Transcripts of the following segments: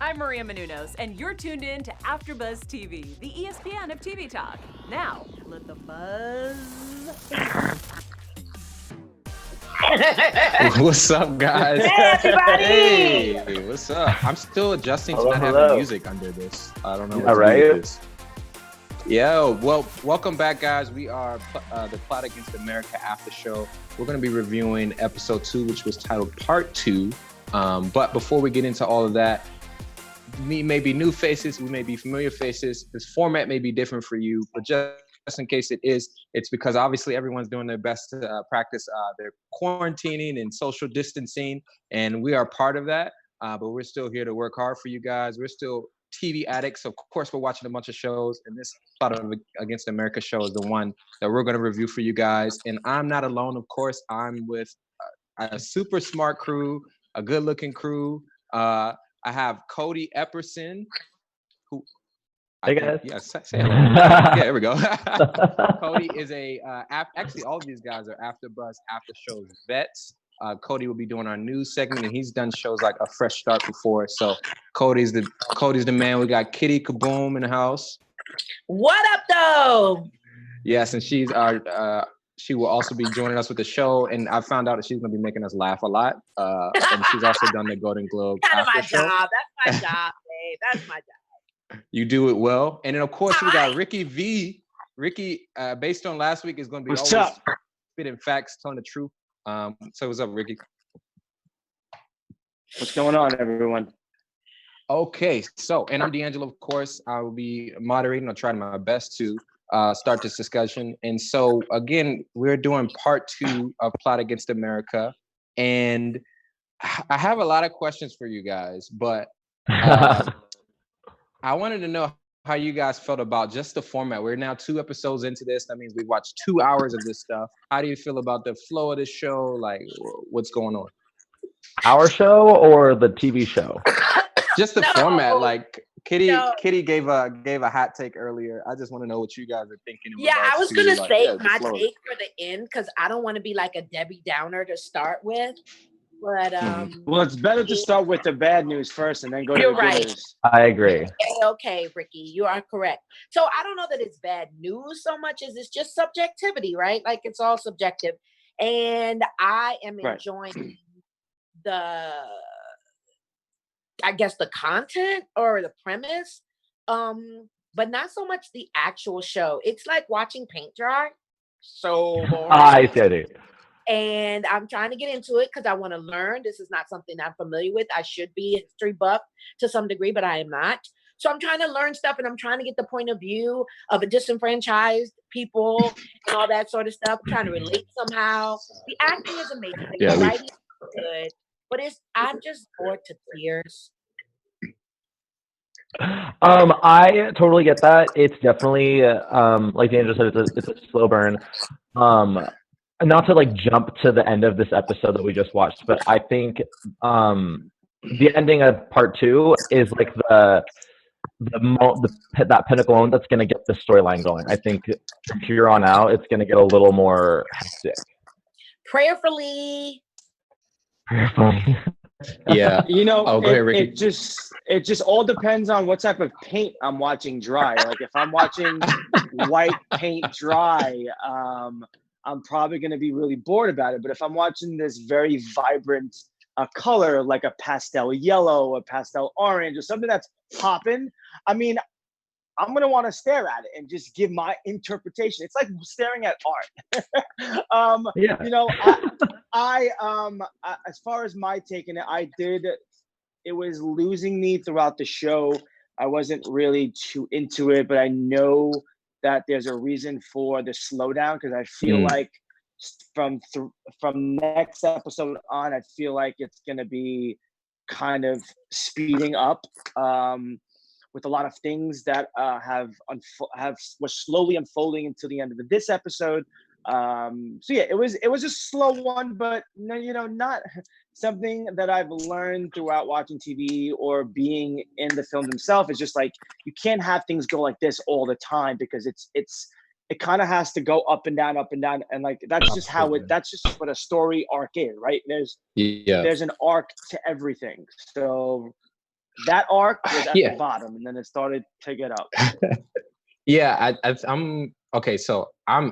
I'm Maria Menounos, and you're tuned in to AfterBuzz TV, the ESPN of TV talk. Now, let the buzz begin. What's up, guys? Hey, everybody! Hey, what's up? I'm still adjusting to not having music under this. I don't know what to do with this. Yeah, well, welcome back, guys. We are the Plot Against America after show. We're going to be reviewing episode 2, which was titled Part 2. But before we get into all of that, we may be new faces, we may be familiar faces. This format may be different for you, but just in case it is, it's because obviously everyone's doing their best to practice their quarantining and social distancing, and we are part of that. But we're still here to work hard for you guys. We're still TV addicts. Of course, we're watching a bunch of shows, and this Plot Against America show is the one that we're going to review for you guys. And I'm not alone, of course. I'm with a super smart crew, a good-looking crew. I have Cody Epperson, who... Hey guys. Say hello. Yeah, there we go. Cody is actually all of these guys are AfterBuzz after shows vets. Cody will be doing our news segment, and he's done shows like A Fresh Start before. So Cody's the man. We got Kitty Kaboom in the house. What up, though? Yes, and she will also be joining us with the show, and I found out that she's going to be making us laugh a lot. And she's also done the Golden Globe. Kind of my job. That's my job, babe. That's my job. You do it well. And then, of course, we got Ricky V. Ricky, based on last week, is going to be What's always up? spitting facts, telling the truth. So what's up, Ricky? What's going on, everyone? Okay, so, and I'm D'Angelo, of course. I will be moderating. I'll try my best to start this discussion. And so, again, we're doing part 2 of Plot Against America. And I have a lot of questions for you guys, but I wanted to know how you guys felt about just the format. We're now 2 episodes into this. That means we've watched 2 hours of this stuff. How do you feel about the flow of the show? Like, what's going on? Our show or the TV show? Just the format. Like, Kitty gave a hot take earlier. I just want to know what you guys are thinking. Yeah, I was going to save my take for the end because I don't want to be like a Debbie Downer to start with. But well, it's better to start with the bad news first and then go to the good news. I agree. Okay, Ricky, you are correct. So I don't know that it's bad news so much as it's just subjectivity, right? Like it's all subjective. And I am enjoying the content or the premise, but not so much the actual show. It's like watching paint dry. So boring. I said it. And I'm trying to get into it because I want to learn. This is not something I'm familiar with. I should be a history buff to some degree, but I am not. So I'm trying to learn stuff, and I'm trying to get the point of view of a disenfranchised people and all that sort of stuff. I'm trying to relate somehow. The acting is amazing. Yeah, the writing is good, but I'm just bored to tears. I totally get that. It's definitely like Andrew said, it's a slow burn. Not to like jump to the end of this episode that we just watched, but I think the ending of part 2 is like that pinnacle moment that's going to get the storyline going. I think from here on out, it's going to get a little more hectic. Prayerfully. Yeah. You know, go ahead, Ricky. It just all depends on what type of paint I'm watching dry. Like if I'm watching white paint dry, I'm probably going to be really bored about it. But if I'm watching this very vibrant color, like a pastel yellow, a pastel orange, or something that's popping, I mean, I'm going to want to stare at it and just give my interpretation. It's like staring at art. Yeah. You know, I as far as my take in it, it was losing me throughout the show. I wasn't really too into it, but I know that there's a reason for the slowdown because I feel like from next episode on, I feel like it's going to be kind of speeding up with a lot of things that was slowly unfolding until the end of this episode. So yeah, it was a slow one, but no, you know, not something that I've learned throughout watching TV or being in the film themselves. It's just like you can't have things go like this all the time because it kind of has to go up and down, and like that's just that's just what a story arc is, right? There's an arc to everything. So that arc was at Yeah. the bottom, and then it started to get up. Yeah, I'm okay. So I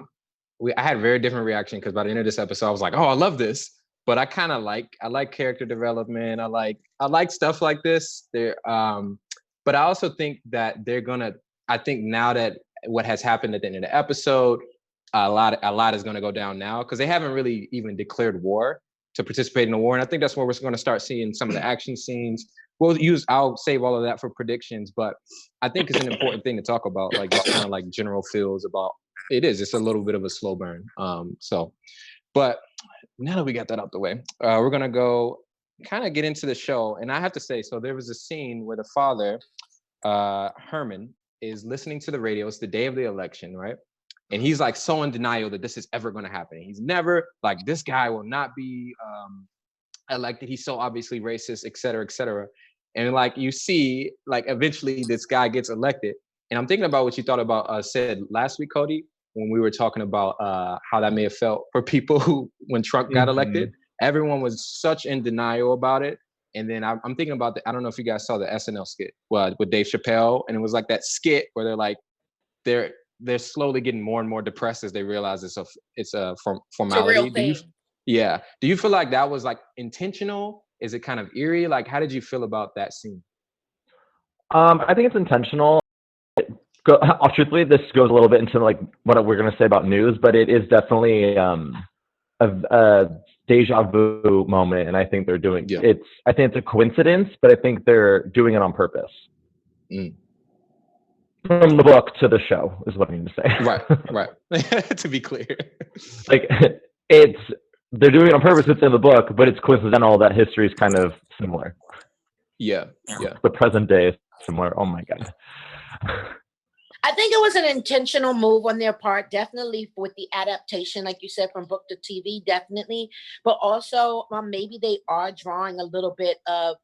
had a very different reaction because by the end of this episode, I was like, "Oh, I love this," but I like character development. I like stuff like this. But I also think that they're gonna. I think now that what has happened at the end of the episode, a lot is gonna go down now because they haven't really even declared war to participate in the war, and I think that's where we're gonna start seeing some of the action scenes. I'll save all of that for predictions, but I think it's an important thing to talk about, like just kind of like general feels about it is. It's a little bit of a slow burn. But now that we got that out the way, we're gonna go kind of get into the show. And I have to say, so there was a scene where the father, Herman, is listening to the radio. It's the day of the election, right? And he's like so in denial that this is ever gonna happen. He's never like this guy will not be elected. He's so obviously racist, et cetera, et cetera. And like you see, like eventually this guy gets elected. And I'm thinking about what you thought about said last week, Cody, when we were talking about how that may have felt for people who, when Trump got elected, everyone was such in denial about it. And then I'm thinking about I don't know if you guys saw the SNL skit with Dave Chappelle, and it was like that skit where they're like they're slowly getting more and more depressed as they realize it's a formality. It's a real thing. Do you feel like that was like intentional? Is it kind of eerie? Like, how did you feel about that scene? I think it's intentional. Truthfully, this goes a little bit into like what we're going to say about news, but it is definitely a deja vu moment, and I think they're doing it's. I think it's a coincidence, but I think they're doing it on purpose. From the book to the show is what I mean to say. Right. To be clear, like they're doing it on purpose. It's in the book, but it's coincidental that history is kind of similar. Yeah. The present day is similar. Oh my god. I think it was an intentional move on their part, definitely with the adaptation, like you said, from book to TV, definitely. But also, maybe they are drawing a little bit of,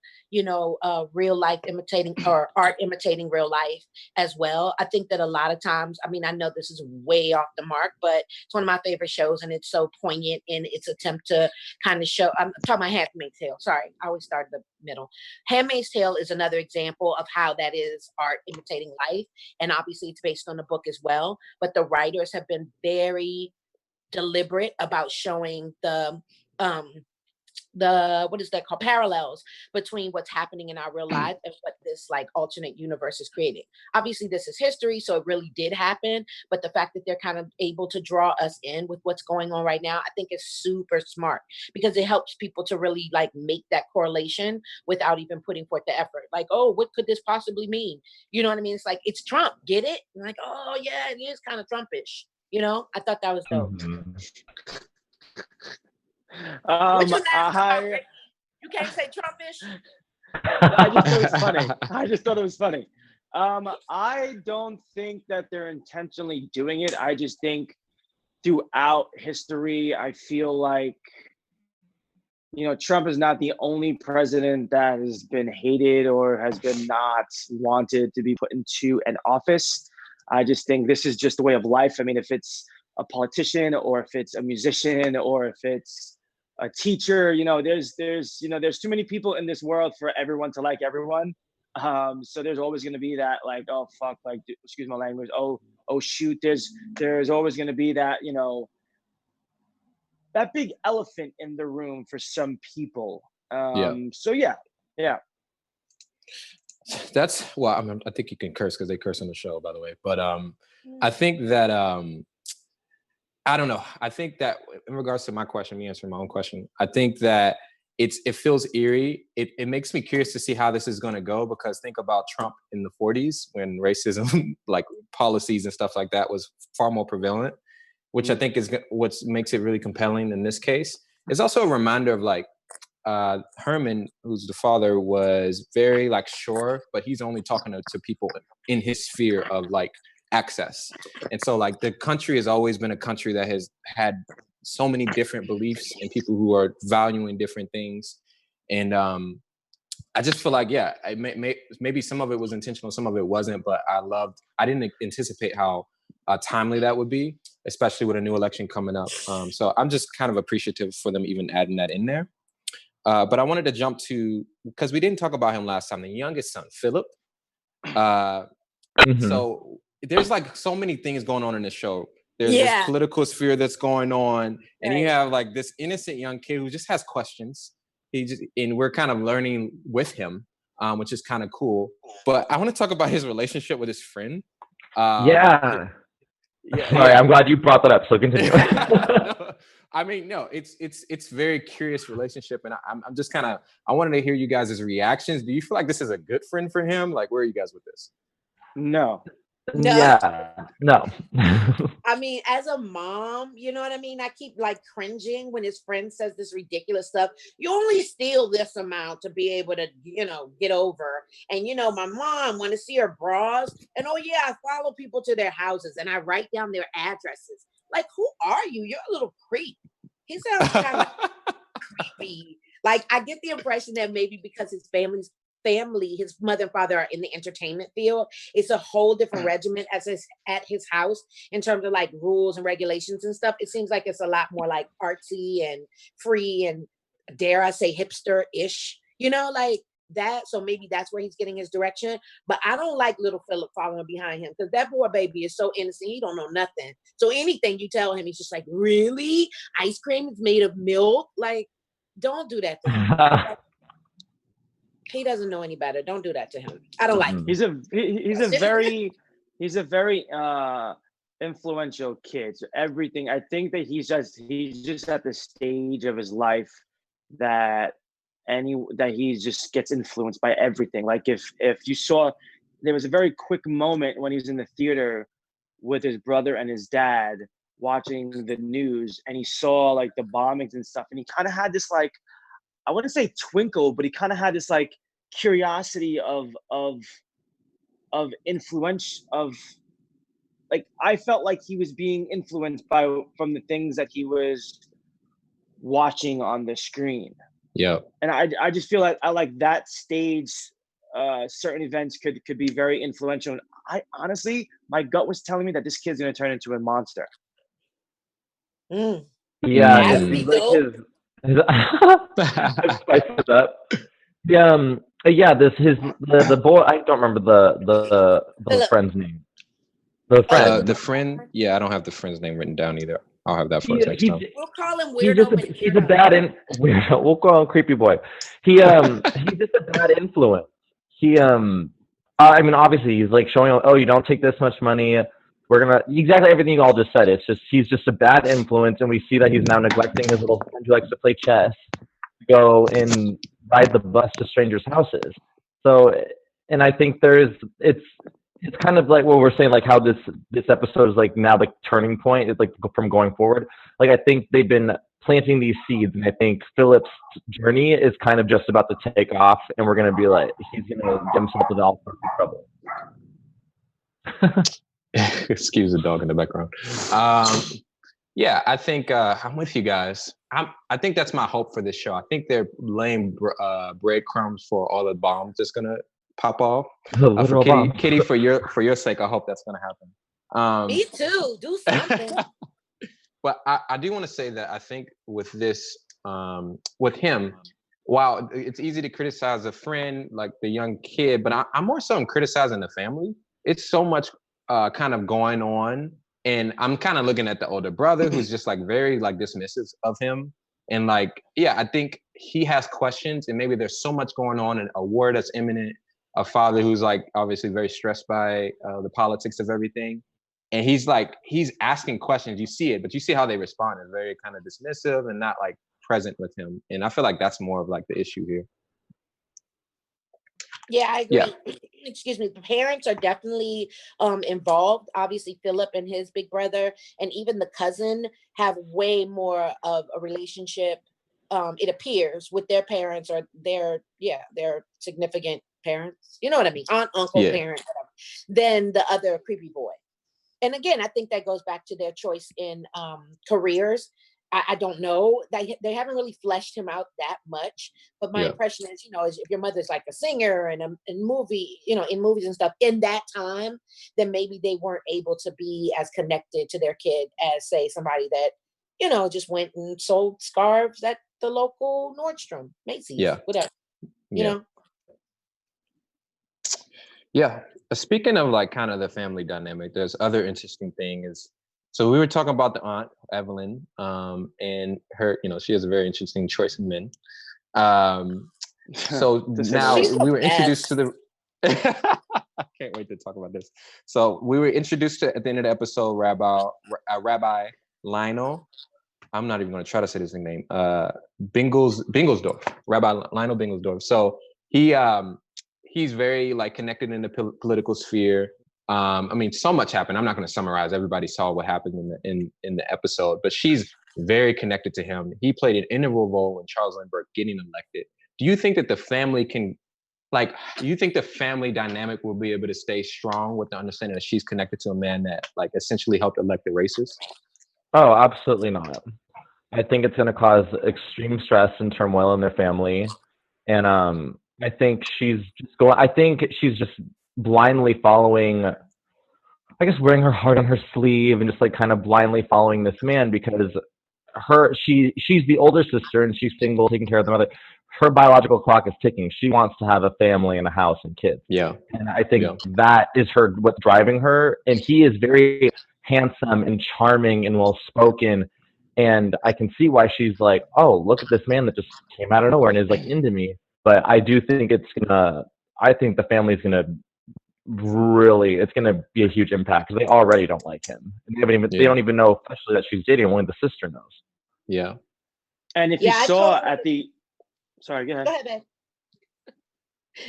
real life imitating or art imitating real life as well. I think that a lot of times, I mean, I know this is way off the mark, but it's one of my favorite shows, and it's so poignant in its attempt to kind of show. I'm talking about Handmaid's Tale. Sorry, I always start in the middle. Handmaid's Tale is another example of how that is art imitating life, and obviously it's based on the book as well. But the writers have been very deliberate about showing the what is that called, parallels between what's happening in our real life and what this like alternate universe is creating. Obviously this is history, so it really did happen, but the fact that they're kind of able to draw us in with what's going on right now, I think is super smart, because it helps people to really like make that correlation without even putting forth the effort. Like, oh, what could this possibly mean? You know what I mean? It's like, it's Trump, get it? And like, oh yeah, it is kind of Trumpish. I thought that was dope. What you you can't say Trumpish. I just thought it was funny. I don't think that they're intentionally doing it. I just think throughout history, I feel like Trump is not the only president that has been hated or has been not wanted to be put into an office. I just think this is just the way of life. I mean, if it's a politician or if it's a musician or if it's a teacher, there's too many people in this world for everyone to like everyone. So there's always going to be that like, oh fuck, like, excuse my language. Oh shoot. There's always going to be that, that big elephant in the room for some people. So yeah. That's I think you can curse because they curse on the show, by the way. But I think that I don't know. I think that in regards to my question, me answering my own question, I think that it feels eerie. It makes me curious to see how this is going to go, because think about Trump in the 40s when racism, like policies and stuff like that, was far more prevalent, which I think is what makes it really compelling in this case. It's also a reminder of like Herman, who's the father, was very like sure, but he's only talking to people in his sphere of like access. And so like the country has always been a country that has had so many different beliefs and people who are valuing different things. And I just feel like, maybe some of it was intentional, some of it wasn't, but I didn't anticipate how timely that would be, especially with a new election coming up. So I'm just kind of appreciative for them even adding that in there. But I wanted to jump to, because we didn't talk about him last time, the youngest son, Philip. So there's like so many things going on in the show. There's this political sphere that's going on, and you have like this innocent young kid who just has questions. And we're kind of learning with him, which is kind of cool. But I want to talk about his relationship with his friend. Sorry, I'm glad you brought that up. So continue. I mean, no, it's very curious relationship, and I'm just kind of, I wanted to hear you guys' reactions. Do you feel like this is a good friend for him? Like, where are you guys with this? No. Yeah, no. I mean, as a mom, you know what I mean? I keep like cringing when his friend says this ridiculous stuff. You only steal this amount to be able to, you know, get over. And, you know, my mom want to see her bras. And, oh, yeah, I follow people to their houses and I write down their addresses. Like, who are you? You're a little creep. He sounds kind of creepy. Like, I get the impression that maybe because his his mother and father are in the entertainment field, it's a whole different regimen at his house in terms of like rules and regulations and stuff. It seems like it's a lot more like artsy and free and, dare I say, hipster-ish, you know, like that. So maybe that's where he's getting his direction. But I don't like little Philip following behind him, because that boy baby is so innocent. He don't know nothing. So anything you tell him, he's just like, really? Ice cream is made of milk? Like, don't do that to him. He doesn't know any better. Don't do that to him. I don't like him. He's a very influential kid. So everything, I think that he's just at the stage of his life that he just gets influenced by everything. Like if you saw, there was a very quick moment when he was in the theater with his brother and his dad watching the news, and he saw like the bombings and stuff, and he kind of had this like, I wouldn't say twinkle, but he kind of had this like curiosity of influence, of like, I felt like he was being influenced from the things that he was watching on the screen. Yeah. And I just feel like I like that stage, certain events could be very influential. And I honestly, my gut was telling me that this kid's gonna turn into a monster. Yeah, it seems like his the boy, I don't remember the friend's name. The friend, yeah, I don't have the friend's name written down either. I'll have that for us next time. We'll call him Weirdo. He's a bad weirdo. We'll call him Creepy Boy. He's just a bad influence. I mean, obviously he's like showing, oh, you don't take this much money. We're gonna, exactly everything you all just said. It's just, he's just a bad influence, and we see that he's now neglecting his little friend who likes to play chess, go and ride the bus to strangers' houses. So, and I think it's kind of like what we're saying, like how this episode is like now the turning point. It's like from going forward. Like I think they've been planting these seeds, and I think Philip's journey is kind of just about to take off, and we're gonna be like, he's gonna get himself into all sorts of trouble. Excuse the dog in the background. Yeah, I think I'm with you guys. I think that's my hope for this show. I think they're laying breadcrumbs for all the bombs that's gonna pop off. For Kitty, for your sake, I hope that's gonna happen. Me too. Do something. But I do want to say that I think with this, with him, while it's easy to criticize a friend, like the young kid, but I'm more so criticizing the family. It's so much kind of going on, and I'm kind of looking at the older brother who's just like very like dismissive of him, and like, yeah, I think he has questions, and maybe there's so much going on, and a war that's imminent, a father who's like obviously very stressed by the politics of everything, and he's asking questions. You see it, but you see how they respond is very kind of dismissive and not like present with him, and I feel like that's more of like the issue here. Yeah, I agree. Yeah. Excuse me. The parents are definitely involved. Obviously, Philip and his big brother, and even the cousin, have way more of a relationship, it appears, with their parents or their significant parents. You know what I mean? Aunt, uncle, parent, whatever, than the other creepy boy. And again, I think that goes back to their choice in careers. I don't know. They haven't really fleshed him out that much. But my impression is, is if your mother's like a singer and in movies and stuff in that time, then maybe they weren't able to be as connected to their kid as, say, somebody that, just went and sold scarves at the local Nordstrom, Macy's, Yeah. whatever. You Yeah. know? Yeah. Speaking of like kind of the family dynamic, there's other interesting thing is, so we were talking about the aunt, Evelyn, and her, she has a very interesting choice of men. So now She's we the were introduced to best. the, I can't wait to talk about this. So we were introduced to, at the end of the episode, Rabbi Lionel. I'm not even going to try to say this name. Bingelsdorf, Rabbi Lionel Bingelsdorf. So he's very like connected in the political sphere. I mean, so much happened. I'm not going to summarize. Everybody saw what happened in the episode, but she's very connected to him. He played an integral role in Charles Lindbergh getting elected. Do you think that the family can, do you think the family dynamic will be able to stay strong with the understanding that she's connected to a man that like essentially helped elect the racist? Oh, absolutely not. I think it's going to cause extreme stress and turmoil in their family, and I think she's just blindly following. I guess wearing her heart on her sleeve and just like kind of blindly following this man because she's the older sister and she's single, taking care of the mother. Her biological clock is ticking. She wants to have a family and a house and kids. Yeah. And I think that is what's driving her. And he is very handsome and charming and well spoken. And I can see why she's like, oh, look at this man that just came out of nowhere and is like into me. But I do think I think the family's gonna it's gonna be a huge impact because they already don't like him. And they don't even know especially that she's dating. Only the sister knows. Yeah. And if you saw sorry, go ahead. Go ahead,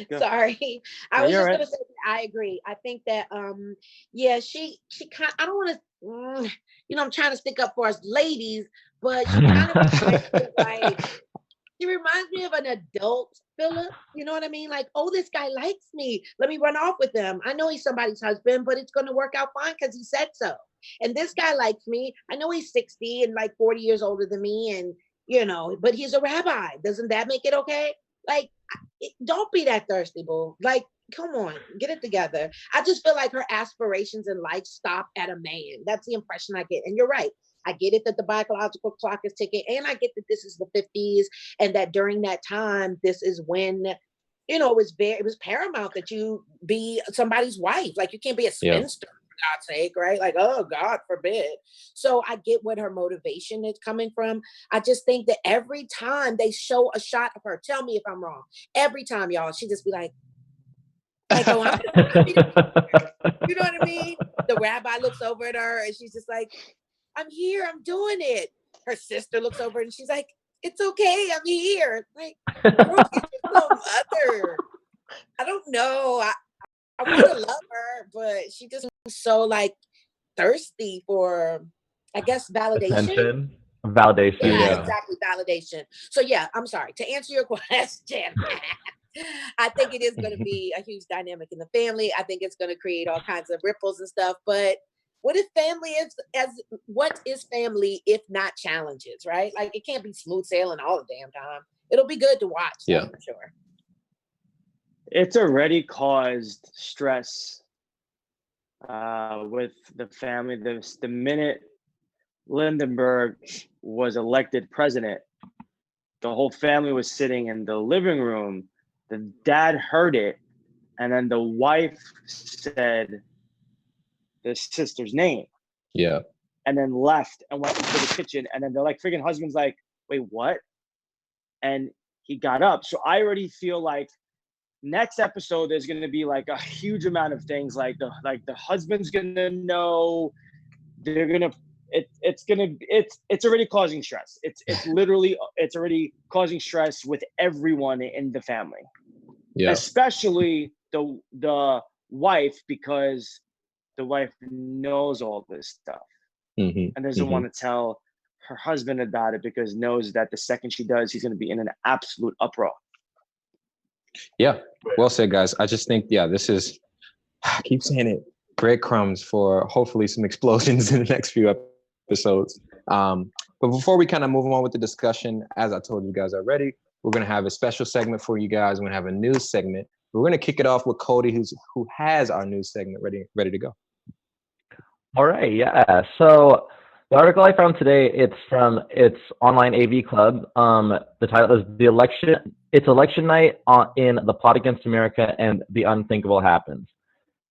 babe. Sorry. I was just gonna say I agree. I think that she kind I don't want to I'm trying to stick up for us ladies, but she kind of like she reminds me of an adult Philip. You know what I mean? Like, oh, this guy likes me. Let me run off with him. I know he's somebody's husband, but it's going to work out fine because he said so. And this guy likes me. I know he's 60 and like 40 years older than me. And, but he's a rabbi. Doesn't that make it okay? Like, don't be that thirsty, boo. Like, come on, get it together. I just feel like her aspirations in life stop at a man. That's the impression I get. And you're right. I get it that the biological clock is ticking, and I get that this is the 50s, and that during that time, this is when, it was paramount that you be somebody's wife. Like, you can't be a spinster, for God's sake, right? Like, oh, God forbid. So I get what her motivation is coming from. I just think that every time they show a shot of her, tell me if I'm wrong. Every time, y'all, she just be like, oh, you know what I mean? The rabbi looks over at her, and she's just like, I'm here, I'm doing it. Her sister looks over and she's like, it's okay, I'm here. Like, girl, she's your mother. I don't know. I want to love her, but she just so like thirsty for, I guess, validation. Attention. Validation. Yeah, exactly, validation. So I'm sorry. To answer your question, I think it is going to be a huge dynamic in the family. I think it's going to create all kinds of ripples and stuff, but what is family if not challenges, right? Like, it can't be smooth sailing all the damn time. It'll be good to watch, for sure. It's already caused stress with the family. The minute Lindenberg was elected president, the whole family was sitting in the living room. The dad heard it, and then the wife said the sister's name. Yeah. And then left and went into the kitchen. And then they're like, freaking husband's like, wait, what? And he got up. So I already feel like next episode, there's going to be like a huge amount of things. Like the husband's going to know, they're going to, it's already causing stress. It's already causing stress with everyone in the family. Yeah. Especially the wife, because the wife knows all this stuff and doesn't want to tell her husband about it because knows that the second she does, he's going to be in an absolute uproar. Yeah, well said, guys. I just think, this is, I keep saying it, breadcrumbs for hopefully some explosions in the next few episodes. But before we kind of move on with the discussion, as I told you guys already, we're going to have a special segment for you guys. We're going to have a news segment. We're going to kick it off with Cody, who has our news segment ready to go. All right, yeah. So The article I found today, it's from its online AV Club. The title is "The Election." It's election night in The Plot Against America, and the unthinkable happens.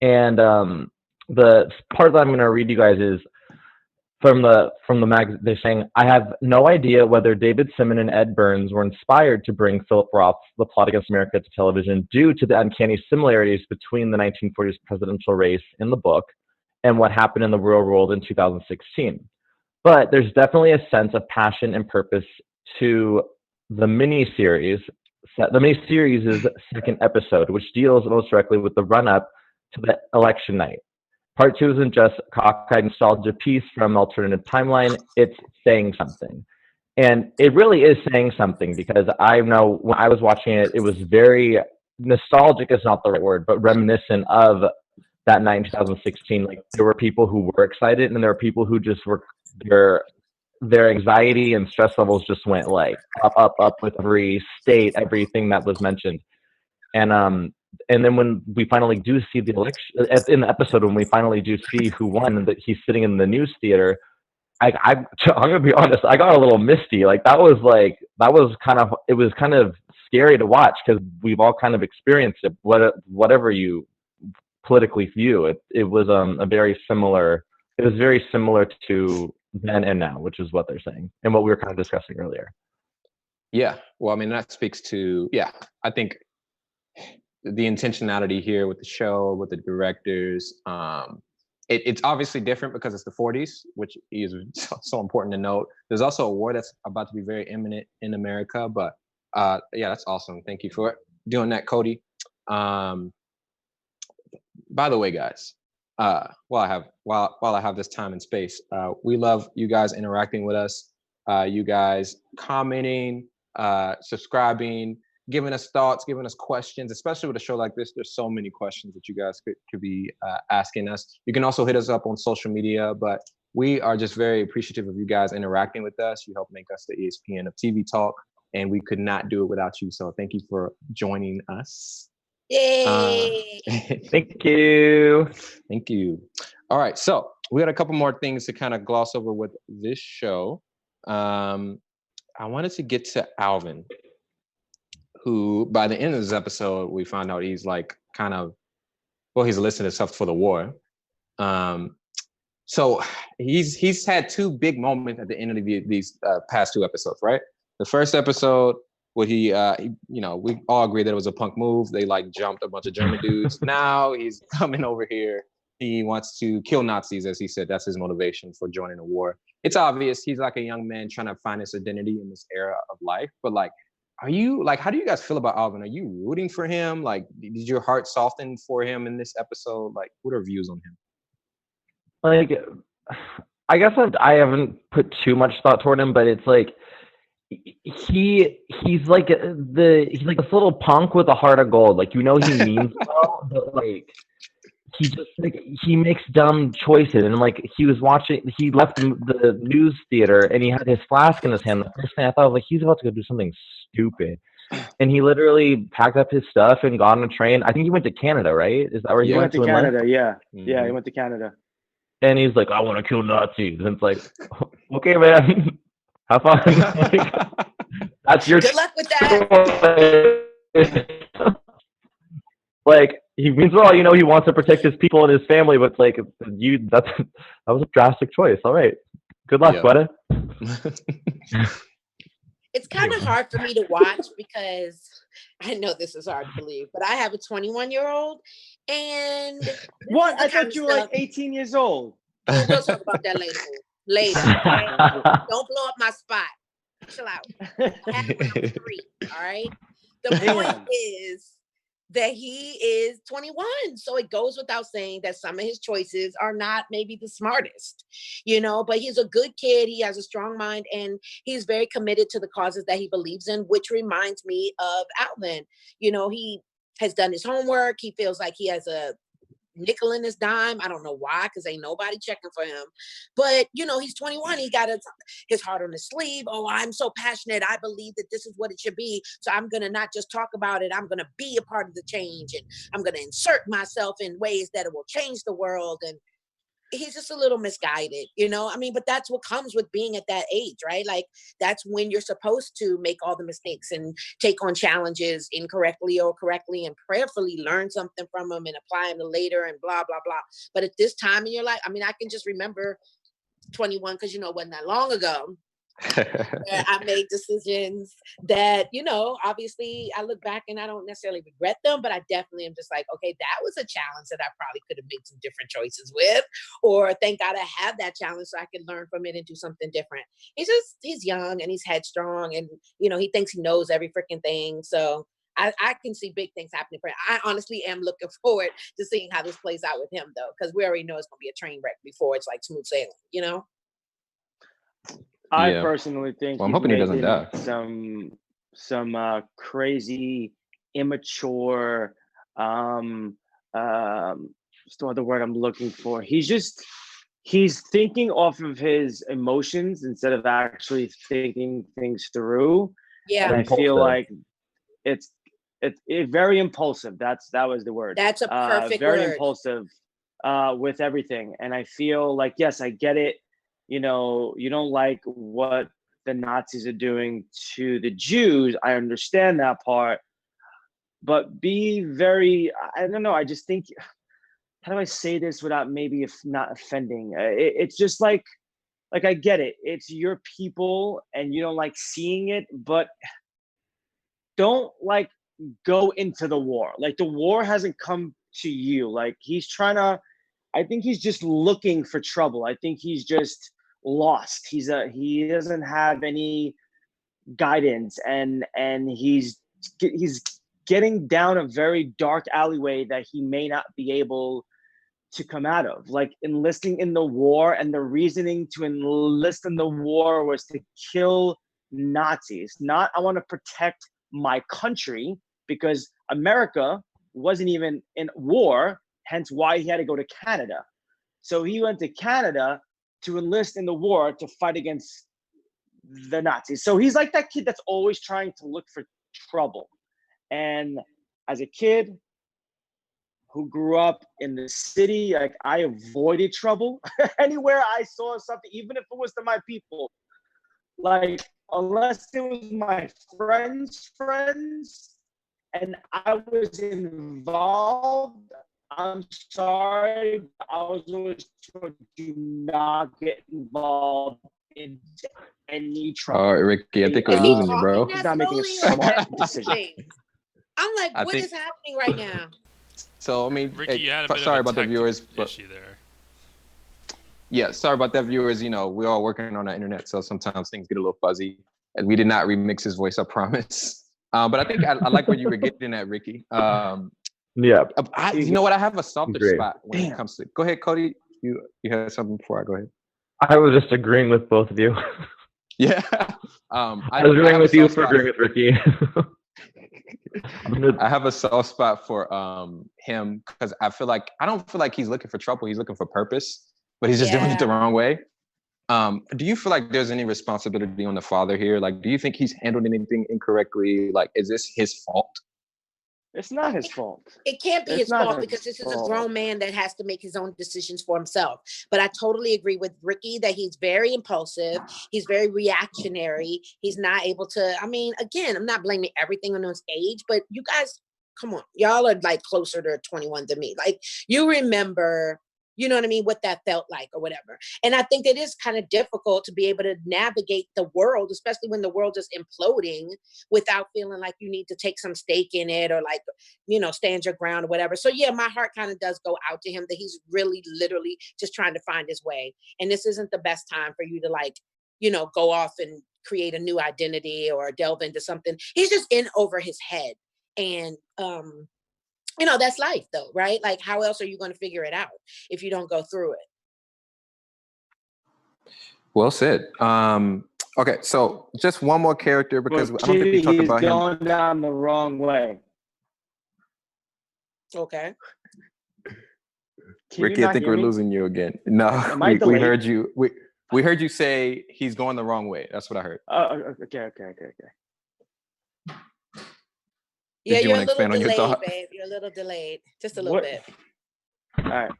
And the part that I'm going to read you guys is from the mag. They're saying, "I have no idea whether David Simon and Ed Burns were inspired to bring Philip Roth's The Plot Against America to television due to the uncanny similarities between the 1940s presidential race in the book and what happened in the real world in 2016. But there's definitely a sense of passion and purpose to the miniseries. The miniseries' second episode, which deals most directly with the run-up to the election night. Part 2 isn't just a cockeyed nostalgia piece from alternative timeline, it's saying something." And it really is saying something, because I know when I was watching it, it was very nostalgic is not the right word, but reminiscent of that night in 2016. Like, there were people who were excited, and there were people who just were, their anxiety and stress levels just went like up with every state, everything that was mentioned. And then when we finally do see the election in the episode, when we finally do see who won, and that he's sitting in the news theater, I'm gonna be honest, I got a little misty. Like, it was kind of scary to watch, because we've all kind of experienced it. Whatever you politically view it, it was very similar to then and now, which is what they're saying and what we were kind of discussing earlier. Yeah, well, I mean, that speaks to, I think the intentionality here with the show, with the directors, it's obviously different because it's the 40s, which is so important to note. There's also a war that's about to be very imminent in America, but that's awesome. Thank you for doing that, Cody. By the way, guys, while I have this time and space, we love you guys interacting with us, you guys commenting, subscribing, giving us thoughts, giving us questions, especially with a show like this. There's so many questions that you guys could be asking us. You can also hit us up on social media, but we are just very appreciative of you guys interacting with us. You help make us the ESPN of TV talk, and we could not do it without you. So thank you for joining us. Yay! Thank you. Thank you. All right, so we got a couple more things to kind of gloss over with this show. I wanted to get to Alvin, who by the end of this episode, we find out he's like he's listed himself for the war. So he's had two big moments at the end of these past two episodes, right? The first episode, we all agree that it was a punk move. They like jumped a bunch of German dudes. Now he's coming over here. He wants to kill Nazis, as he said. That's his motivation for joining the war. It's obvious he's like a young man trying to find his identity in this era of life. But like, how do you guys feel about Alvin? Are you rooting for him? Like, did your heart soften for him in this episode? Like, what are views on him? Like, I guess I haven't put too much thought toward him, but it's like he's like this little punk with a heart of gold. Like, he means well, but like he just like he makes dumb choices. And like he left the news theater and he had his flask in his hand. The first thing I thought was like, he's about to go do something stupid. And he literally packed up his stuff and got on a train. I think he went to Canada, right? Is that where he went to Canada? Yeah. Mm-hmm. Yeah, he went to Canada. And he's like, I want to kill Nazis. And it's like, okay, man, have fun. Like, that's your good luck with that. Like, he means well, he wants to protect his people and his family, but it's like, that was a drastic choice. All right, good luck, buddy. It's kind of hard for me to watch because I know this is hard to believe, but I have a 21-year-old, and what? I thought you were like 18 years old. We'll talk about that later. Don't blow up my spot. Chill out. Have when I was 3, all right? The point is that he is 21. So it goes without saying that some of his choices are not maybe the smartest, but he's a good kid. He has a strong mind and he's very committed to the causes that he believes in, which reminds me of Alvin. He has done his homework. He feels like he has a nickel in his dime. I don't know why, because ain't nobody checking for him. But, he's 21. He got his heart on his sleeve. Oh, I'm so passionate. I believe that this is what it should be. So I'm going to not just talk about it. I'm going to be a part of the change. And I'm going to insert myself in ways that it will change the world. And he's just a little misguided, you know? I mean, but that's what comes with being at that age, right? Like, that's when you're supposed to make all the mistakes and take on challenges incorrectly or correctly and prayerfully learn something from them and apply them to later and blah, blah, blah. But at this time in your life, I mean, I can just remember 21, because, you know, it wasn't that long ago. I made decisions that, you know, obviously I look back and I don't necessarily regret them, but I definitely am just like, okay, that was a challenge that I probably could have made some different choices with, or thank God I have that challenge so I can learn from it and do something different. He's young and he's headstrong, and, you know, he thinks he knows every freaking thing. So I can see big things happening for him. I honestly am looking forward to seeing how this plays out with him, though, because we already know it's going to be a train wreck before it's like smooth sailing, you know? I personally think I'm hoping he doesn't die. Some crazy, immature, what's the other word I'm looking for? He's thinking off of his emotions instead of actually thinking things through. Yeah. And I feel like it's very impulsive. That was the word. That's a perfect very word. impulsive with everything. And I feel like, yes, I get it. You know, you don't like what the Nazis are doing to the Jews. I understand that part. But be very, I don't know, I just think, how do I say this without maybe not offending? It's just like I get it. It's your people and you don't like seeing it, but don't like go into the war. Like, the war hasn't come to you. Like, I think he's just looking for trouble. I think he's just lost. He doesn't have any guidance, and he's getting down a very dark alleyway that he may not be able to come out of. Like, enlisting in the war, and the reasoning to enlist in the war was to kill Nazis. Not, I want to protect my country, because America wasn't even in war, hence why he had to go to Canada. So he went to Canada to enlist in the war to fight against the Nazis. So he's like that kid that's always trying to look for trouble. And as a kid who grew up in the city, like, I avoided trouble. Anywhere I saw something, even if it was to my people, like, unless it was my friends, and I was involved, I'm sorry, I was always told, do not get involved in any trouble. All right, Ricky, I think we're losing you, bro. He's not making a smart decision. I'm like, what is happening right now? So, I mean, Ricky, you had a bit sorry of a about the viewers, but issue there. Yeah, sorry about that, viewers. You know, we're all working on the internet, so sometimes things get a little fuzzy. And we did not remix his voice, I promise. But I think I like where you were getting at, Ricky. Yeah. You know what? I have a softer Great. spot when it comes to. Go ahead, Cody. You had something before I go ahead. I was just agreeing with both of you. Yeah. I was agreeing with you for agreeing with Ricky. I have a soft spot for him, because I don't feel like he's looking for trouble. He's looking for purpose, but he's just doing it the wrong way. Do you feel like there's any responsibility on the father here? Like, do you think he's handled anything incorrectly? Like, is this his fault? It's not his fault. It can't be his fault, because this is a grown man that has to make his own decisions for himself. But I totally agree with Ricky that he's very impulsive. He's very reactionary. He's not able to, I mean, again, I'm not blaming everything on his age, but you guys, come on, y'all are like closer to 21 than me. Like, you remember, you know what I mean, what that felt like or whatever. And I think it is kind of difficult to be able to navigate the world, especially when the world is imploding, without feeling like you need to take some stake in it or, like, you know, stand your ground or whatever. So yeah, my heart kind of does go out to him that he's really literally just trying to find his way. And this isn't the best time for you to, like, you know, go off and create a new identity or delve into something. He's just in over his head. And, you know, that's life though, right? Like, how else are you going to figure it out if you don't go through it? Well said. Okay, so just one more character, because I don't think we talked about him. He's going down the wrong way. Okay. Ricky, I think we're losing you again. No, we heard you. We heard you say he's going the wrong way. That's what I heard. Okay. Yeah, you you're a want to little expand on your delayed, thought? babe. You're a little delayed. Just a little bit. All right.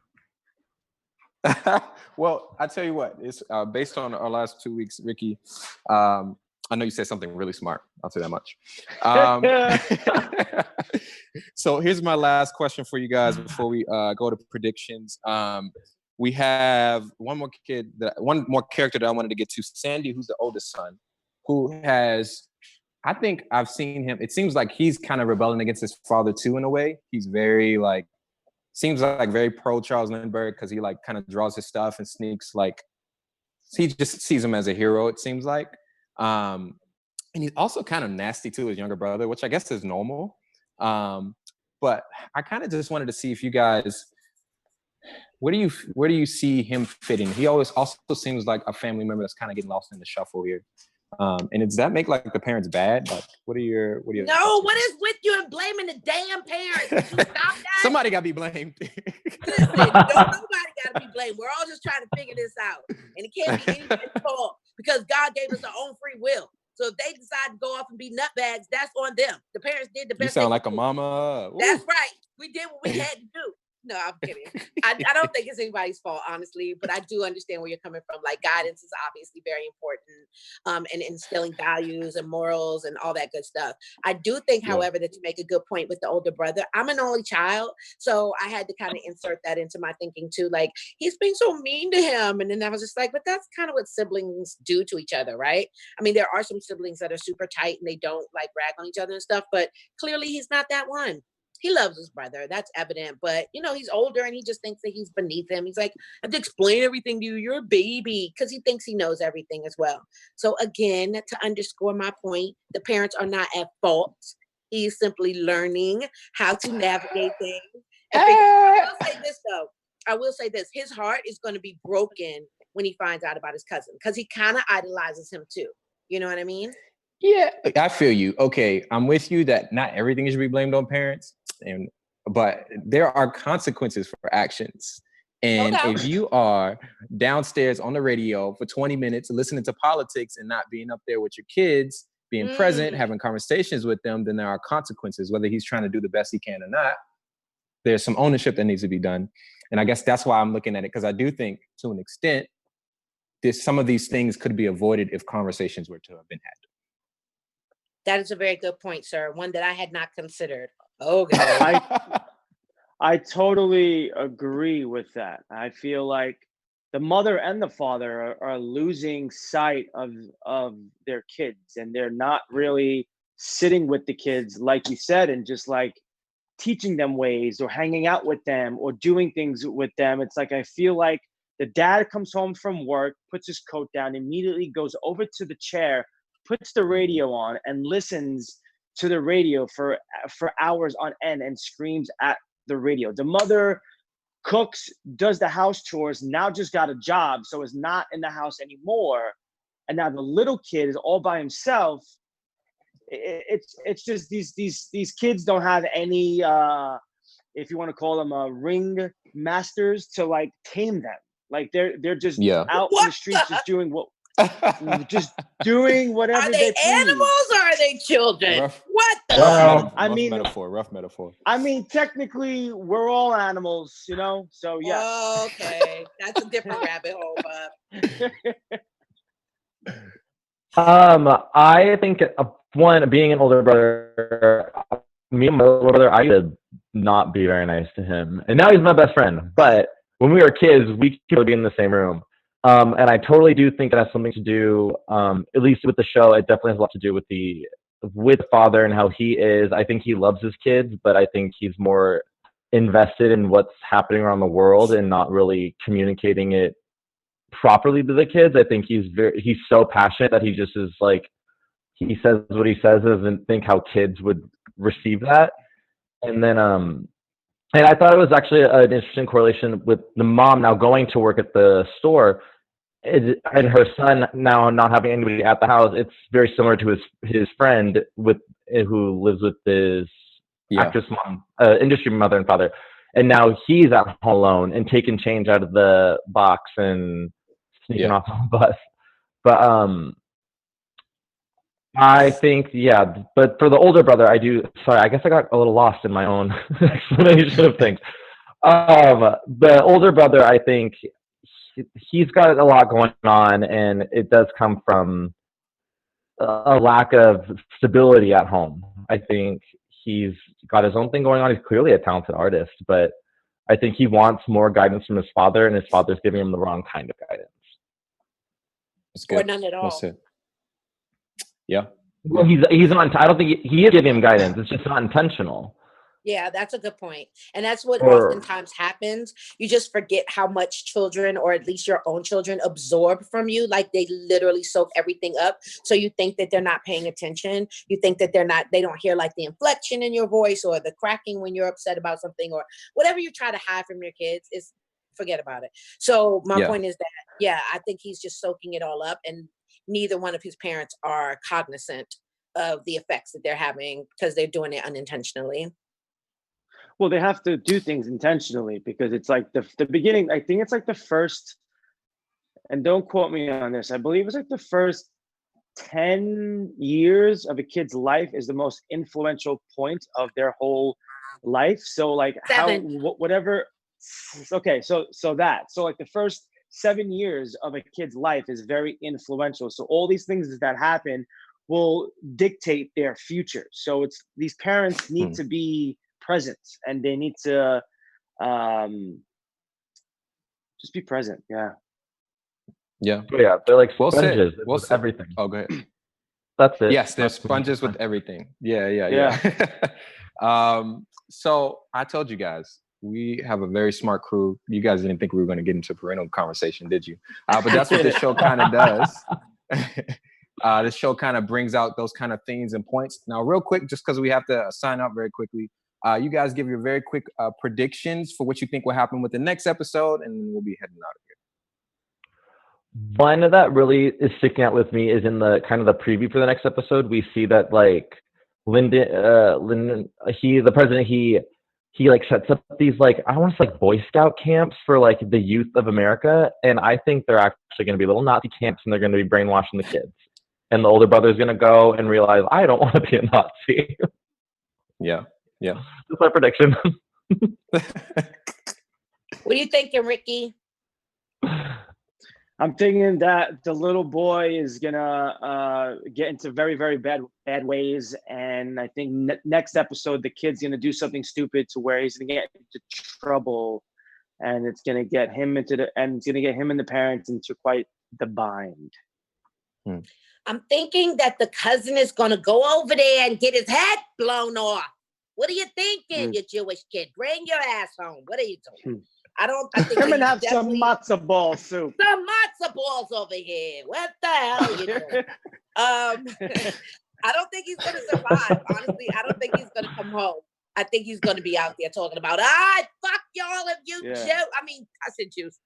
Well, I tell you what, it's based on our last 2 weeks, Ricky. I know you said something really smart. I'll say that much. So here's my last question for you guys before we go to predictions. We have one more character that I wanted to get to. Sandy, who's the oldest son, who has, I think I've seen him. It seems like he's kind of rebelling against his father too, in a way. He's very seems like very pro Charles Lindbergh, because he kind of draws his stuff and sneaks, he just sees him as a hero, it seems like. And he's also kind of nasty to his younger brother, which I guess is normal. But I kind of just wanted to see if you guys, where do you see him fitting? He always also seems like a family member that's kind of getting lost in the shuffle here. And does that make the parents bad? What are your No, what is with you and blaming the damn parents? Did you stop that? Somebody got to be blamed. Listen, nobody got to be blamed. We're all just trying to figure this out. And it can't be anybody's fault, because God gave us our own free will. So if they decide to go off and be nutbags, that's on them. The parents did the best. You sound like a mama. Ooh. That's right. We did what we had to do. No, I'm kidding. I don't think it's anybody's fault, honestly, but I do understand where you're coming from. Guidance is obviously very important, and instilling values and morals and all that good stuff. I do think, however, that you make a good point with the older brother. I'm an only child, so I had to kind of insert that into my thinking too. He's being so mean to him. And then I was just but that's kind of what siblings do to each other, right? I mean, there are some siblings that are super tight and they don't rag on each other and stuff, but clearly he's not that one. He loves his brother. That's evident. But, he's older and he just thinks that he's beneath him. He's I have to explain everything to you. You're a baby, because he thinks he knows everything as well. So again, to underscore my point, the parents are not at fault. He's simply learning how to navigate things. I will say this, though. I will say this. His heart is going to be broken when he finds out about his cousin, because he kind of idolizes him too. You know what I mean? Yeah, I feel you. Okay, I'm with you that not everything should be blamed on parents, but there are consequences for actions. And if you are downstairs on the radio for 20 minutes listening to politics and not being up there with your kids, being present, having conversations with them, then there are consequences, whether he's trying to do the best he can or not. There's some ownership that needs to be done. And I guess that's why I'm looking at it, because I do think, to an extent, some of these things could be avoided if conversations were to have been had. That is a very good point, sir. One that I had not considered. Okay. I totally agree with that. I feel like the mother and the father are losing sight of their kids, and they're not really sitting with the kids, like you said, and just teaching them ways or hanging out with them or doing things with them. It's I feel like the dad comes home from work, puts his coat down, immediately goes over to the chair, puts the radio on, and listens to the radio for hours on end and screams at the radio. The mother cooks, does the house chores, now just got a job, so is not in the house anymore. And now the little kid is all by himself. It's just these kids don't have any, if you want to call them ring masters to tame them. They're just out in the streets just doing whatever. Are they animals or are they children? What the? Rough metaphor. I mean, technically, we're all animals, So yeah. Okay, that's a different rabbit hole. I think one, being an older brother, me and my older brother, I used to not be very nice to him, and now he's my best friend. But when we were kids, we could be in the same room. And I totally do think that has something to do, at least with the show, it definitely has a lot to do with the father and how he is. I think he loves his kids, but I think he's more invested in what's happening around the world and not really communicating it properly to the kids. I think he's so passionate that he just is he says what he says and think how kids would receive that. And then, and I thought it was actually an interesting correlation with the mom now going to work at the store and her son now not having anybody at the house. It's very similar to his friend who lives with his actress mom, industry mother and father. And now he's at home alone and taking change out of the box and sneaking off on the bus. But I think, but for the older brother, I guess I got a little lost in my own explanation of things. The older brother, I think he's got a lot going on, and it does come from a lack of stability at home. I think he's got his own thing going on. He's clearly a talented artist, but I think he wants more guidance from his father, and his father's giving him the wrong kind of guidance. That's good. Or none at all. Well said. Yeah. Well, he's not. I don't think he is giving him guidance. It's just not intentional. Yeah, that's a good point. And that's what Or- oftentimes happens. You just forget how much children, or at least your own children, absorb from you. Like they literally soak everything up. So you think that they're not paying attention. You think that they don't hear like the inflection in your voice or the cracking when you're upset about something or whatever you try to hide from your kids is forget about it. So my point is that, yeah, I think he's just soaking it all up, and neither one of his parents are cognizant of the effects that they're having because they're doing it unintentionally. Well, they have to do things intentionally because it's like the beginning. I think it's like the first, and don't quote me on this, I believe it's like the first 10 years of a kid's life is the most influential point of their whole life. So like 7. whatever. Okay. So like the first 7 years of a kid's life is very influential. So all these things that happen will dictate their future. So it's these parents need to be present, and they need to just be present. Yeah. They're like Well said. sponges Well with said. everything. Oh, go ahead. That's it. Yes, they're sponges with everything. Yeah. So I told you guys, we have a very smart crew. You guys didn't think we were going to get into parental conversation, did you? But that's what this show kind of does. This show kind of brings out those kind of themes and points. Now, real quick, just because we have to sign up very quickly, you guys give your very quick predictions for what you think will happen with the next episode, and we'll be heading out of here. One that really is sticking out with me is in the kind of the preview for the next episode. We see that like Lyndon, the president, he like sets up these like, I want to say like Boy Scout camps for like the youth of America, and I think they're actually going to be little Nazi camps, and they're going to be brainwashing the kids. And the older brother's going to go and realize, I don't want to be a Nazi. Yeah. That's my prediction. What are you thinking, Ricky? I'm thinking that the little boy is gonna get into very, very bad ways, and I think next episode the kid's gonna do something stupid to where he's gonna get into trouble, and it's gonna get him and the parents into quite the bind. I'm thinking that the cousin is gonna go over there and get his head blown off. What are you thinking, you Jewish kid? Bring your ass home. What are you doing? I think Come and have some matzo ball soup. Some matzo balls over here. What the hell are you doing? I don't think he's gonna survive. Honestly, I don't think he's gonna come home. I think he's gonna be out there talking about, fuck y'all of you Jews. I mean, I said Jews.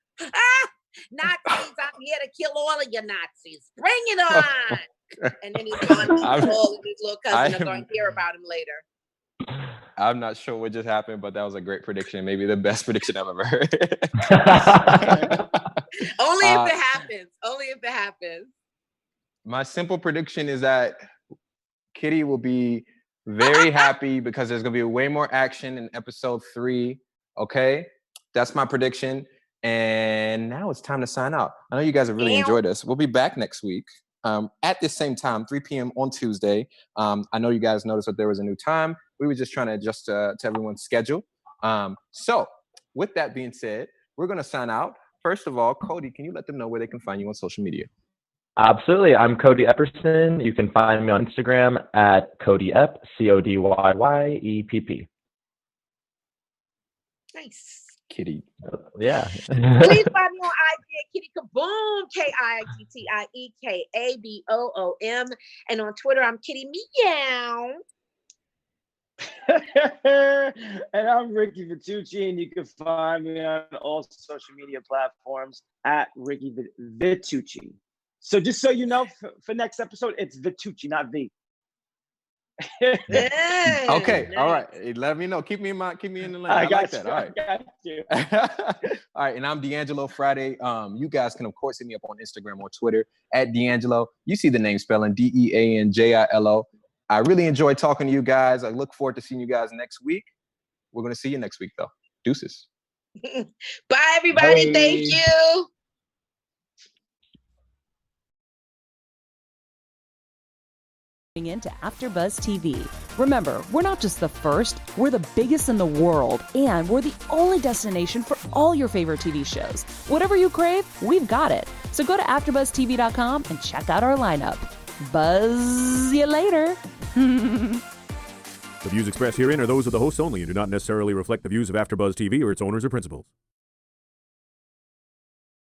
Nazis, I'm here to kill all of you Nazis. Bring it on. And then he's going to all of his little cousins are going to hear about him later. I'm not sure what just happened, but that was a great prediction. Maybe the best prediction I've ever heard. Only if it happens. Only if it happens. My simple prediction is that Kitty will be very happy because there's going to be way more action in episode 3. Okay? That's my prediction. And now it's time to sign out. I know you guys have really enjoyed us. We'll be back next week at the same time, 3 p.m. on Tuesday. I know you guys noticed that there was a new time. We were just trying to adjust to everyone's schedule. So with that being said, we're going to sign out. First of all, Cody, can you let them know where they can find you on social media? Absolutely. I'm Cody Epperson. You can find me on Instagram at Cody Epp, CODYYEPP. Nice. Kitty. Yeah. Please find me on IG at Kitty Kaboom, KITTIEKABOOM. And on Twitter, I'm Kitty Meow. And I'm Ricky Vitucci, and you can find me on all social media platforms at Ricky Vitucci. So just so you know, for next episode, it's Vitucci, not V. Okay, nice. All right. Let me know. Keep me in the lane. I like that. All right. I got you. All right, and I'm D'Angelo Friday. You guys can of course hit me up on Instagram or Twitter at D'Angelo. You see the name spelling DEANJILO. I really enjoyed talking to you guys. I look forward to seeing you guys next week. We're gonna see you next week though. Deuces. Bye everybody. Bye. Thank you. into AfterBuzz TV. Remember, we're not just the first, we're the biggest in the world, and we're the only destination for all your favorite TV shows. Whatever you crave, we've got it. So go to AfterBuzzTV.com and check out our lineup. Buzz you later. The views expressed herein are those of the hosts only and do not necessarily reflect the views of AfterBuzz TV or its owners or principals.